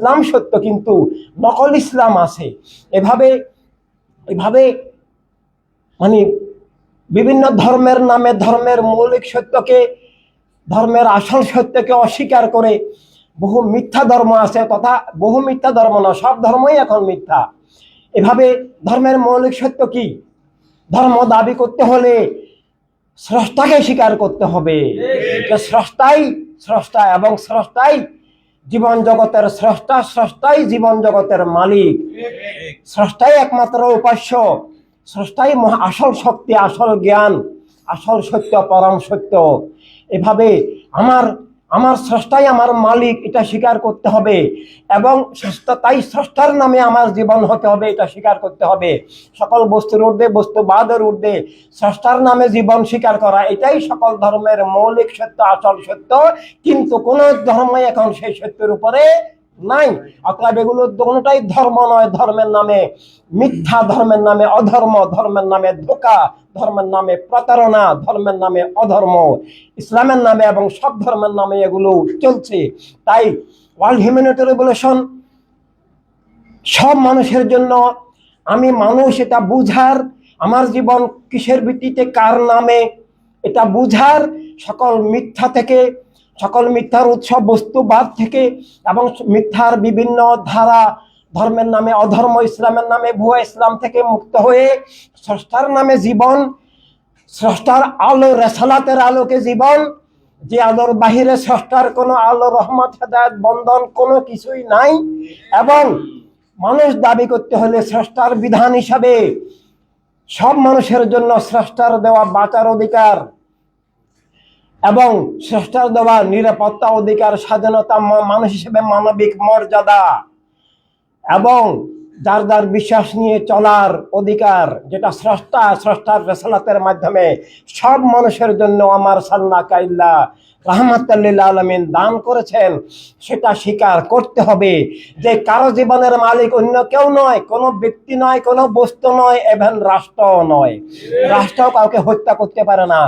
ইসলাম সত্য কিন্তু নকল ইসলাম আছে। এভাবে এভাবে মানে বিভিন্ন ধর্মের নামে ধর্মের মৌলিক সত্যকে, ধর্মের আসল সত্যকে অস্বীকার করে বহু মিথ্যা ধর্ম আছে, তথা বহু মিথ্যা ধর্ম না, সব ধর্মই এখন মিথ্যা। এভাবে ধর্মের মৌলিক সত্য কি? ধর্ম দাবি করতে হলে স্রষ্টাকে স্বীকার করতে হবে যে স্রষ্টাই স্রষ্টা এবং স্রষ্টাই জীবন জগতের স্রষ্টা, স্রষ্টাই জীবন জগতের মালিক, স্রষ্টাই একমাত্র উপাস্য, স্রষ্টাই আসল শক্তি, আসল জ্ঞান, আসল সত্য, পরম সত্য। এভাবে আমার আমার স্রষ্টাই আমার মালিক, এটা স্বীকার করতে হবে এবং তাই স্রষ্টার নামে আমার জীবন হতে হবে, এটা স্বীকার করতে হবে। সকল বস্তুর ঊর্ধ্বে, বস্তুবাদের ঊর্ধ্বে স্রষ্টার নামে জীবন স্বীকার করা, এটাই সকল ধর্মের মৌলিক সত্য, আসল সত্য। কিন্তু কোন ধর্মই এখন সেই সত্যের উপরে নাই। অতএব এগুলো কোনটাই ধর্ম নয়। ধর্মের নামে মিথ্যা, ধর্মের নামে অধর্ম, ধর্মের নামে ধোঁকা, ধর্মের নামে প্রতারণা, ধর্মের নামে অধর্ম, ইসলামের নামে এবং সব ধর্মের নামে এগুলো চলছে। তাই ওয়ার্ল্ড হিউম্যানিটি রেভলিউশন সব মানুষের জন্য, আমি মানুষ এটা বুঝার, আমার জীবন কিসের ভিত্তিতে, কার নামে, এটা বুঝার, সকল মিথ্যা থেকে, সকল মিথ্যার উৎস বস্তুবাদ থেকে এবং মিথ্যার বিভিন্ন ধারা, ধর্মের নামে অধর্ম, ইসলামের নামে ভুয়া ইসলাম থেকে মুক্ত হয়ে স্রষ্টার নামে জীবন, স্রষ্টার আলো, রেসালাতের আলোকে জীবন, যে আলোর বাহিরে স্রষ্টার কোনো আলো, রহমত, হেদায়েত, বন্ধন কোনো কিছুই নাই। এবং মানুষ দাবি করতে হলে স্রষ্টার বিধান হিসাবে সব মানুষের জন্য স্রষ্টার দেওয়া বাঁচার অধিকার এবং স্রষ্টার দেওয়া নিরাপত্তা অধিকার, স্বাধীনতা, মানুষ হিসেবে মানবিক মর্যাদা এবং যার যার বিশ্বাস নিয়ে চলার অধিকার, যেটা স্রষ্টার রেসালাতের মাধ্যমে সব মানুষের জন্য আমার সাল্লা কাইল্লা রাহমাতাল লিল আলামিন দান করেছেন, সেটা স্বীকার করতে হবে। যে কারো জীবনের মালিক অন্য কেউ নয়, কোনো ব্যক্তি নয়, কোনো বস্তু নয়, এবং রাষ্ট্র নয়। রাষ্ট্র কাউকে হত্যা করতে পারে না,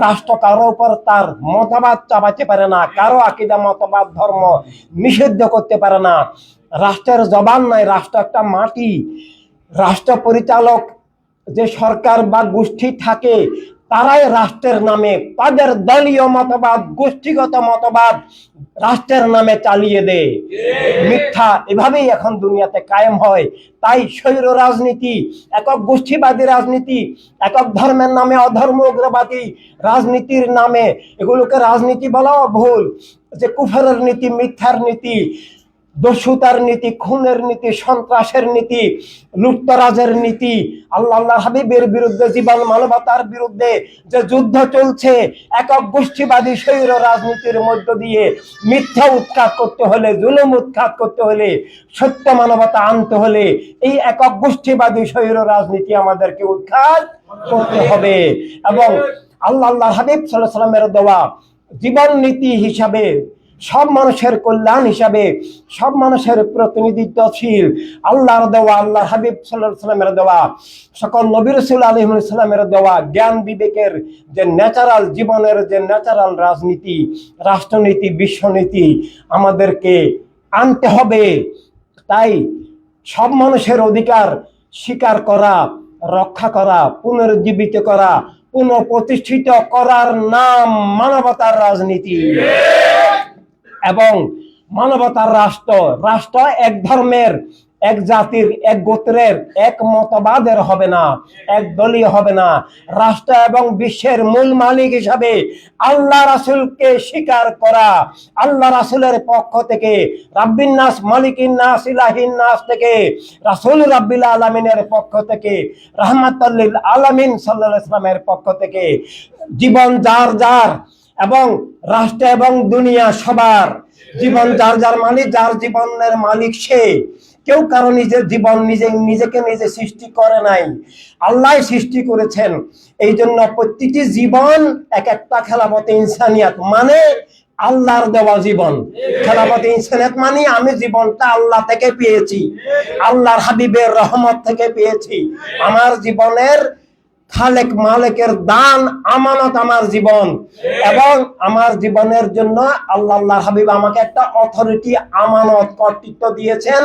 রাষ্ট্র কারো উপর তার মতবাদ চাপাতে পারে না, কারো আকীদা, মতবাদ, ধর্ম নিষিদ্ধ করতে পারে না। রাষ্ট্রের জবান নাই, রাষ্ট্র একটা মাটি। রাষ্ট্র পরিচালক যে সরকার বা গোষ্ঠী থাকে, তারাই রাষ্ট্রের নামে তাদের দলীয় মতবাদ, গোষ্ঠীগত মতবাদ রাষ্ট্রের নামে চালিয়ে দেয়। মিথ্যা এভাবেই এখন দুনিয়াতে কায়েম হয়। তাই স্বৈর রাজনীতি, একক গোষ্ঠীবাদী রাজনীতি, একক ধর্মের নামে অধর্ম, উগ্রবাদী রাজনীতির নামে, এগুলোকে রাজনীতি বলাও ভুল। যে কুফরের নীতি, মিথ্যার নীতি, দস্যুতার নীতি, খুনের নীতি, সন্ত্রাসের নীতি, লুটতরাজের নীতি, আল্লাহ হাবিবের বিরুদ্ধে, জীবন মানবতার বিরুদ্ধে যে যুদ্ধ চলছে, একক গোষ্ঠীবাদী স্বৈর রাজনীতির মধ্য দিয়ে মিথ্যা উৎখাত করতে হলে, জুলুম উৎখাত করতে হলে, সত্য মানবতা আনতে হলে এই একক গোষ্ঠীবাদী স্বৈর রাজনীতি আমাদেরকে উৎখাত করতে হবে। এবং আল্লাহ হাবিব সাল্লাল্লাহু আলাইহি ওয়াসাল্লামের দেওয়া জীবন নীতি হিসাবে, সব মানুষের কল্যাণ হিসাবে, সব মানুষের প্রতিনিধিত্বশীল আল্লাহর দেওয়া, আল্লাহ হাবিব সাল্লাল্লাহু আলাইহি ওয়াসাল্লামের দেওয়া, সকল নবী রাসূল আলাইহিস সালামের দেওয়া জ্ঞান বিবেকের যে ন্যাচারাল, জীবনের যে ন্যাচারাল রাজনীতি, রাষ্ট্রনীতি, বিশ্বনীতি আমাদেরকে আনতে হবে। তাই সব মানুষের অধিকার স্বীকার করা, রক্ষা করা, পুনরুজ্জীবিত করা, পুনঃপ্রতিষ্ঠিত করার নাম মানবতার রাজনীতি এবং মানবতার রাষ্ট্র। রাষ্ট্র এক ধর্মের, এক জাতির, এক গোত্রের, এক মতবাদের হবে না, এক দলীয় হবে না। রাষ্ট্র এবং বিশ্বের মূল মালিক হিসাবে আল্লাহ রাসূলকে স্বীকার করা, আল্লাহ রাসূলের পক্ষ থেকে, রাব্বিন নাস, মালিকিন নাস, ইলাহিন নাস থেকে, রাসূল রাব্বিল আলামিনের পক্ষ থেকে, রাহমাতাল লিল আলামিন সাল্লাল্লাহু আলাইহি ওয়াসাল্লামের পক্ষ থেকে জীবন যার যার এবং রাষ্ট্র এবং দুনিয়া সবার। জীবন যার যার মালিক, যার জীবনের মালিক সে। কেউ কারো নিজের জীবন নিজেকে নিজে সৃষ্টি করে নাই, আল্লাহ সৃষ্টি করেছেন। এই জন্য প্রতিটি জীবন এক একটা খেলাফতে ইনসানিয়াত, মানে আল্লাহর দেওয়া জীবন। খেলাফতে ইনসানিয়াত মানে আমি জীবনটা আল্লাহ থেকে পেয়েছি, আল্লাহর হাবিবের রহমত থেকে পেয়েছি। আমার জীবনের খালেক মালেকের দান আমানত আমার জীবন, এবং আমার জীবনের জন্য আল্লাহ হাবিব আমাকে একটা অথরিটি আমানত কর্তৃত্ব দিয়েছেন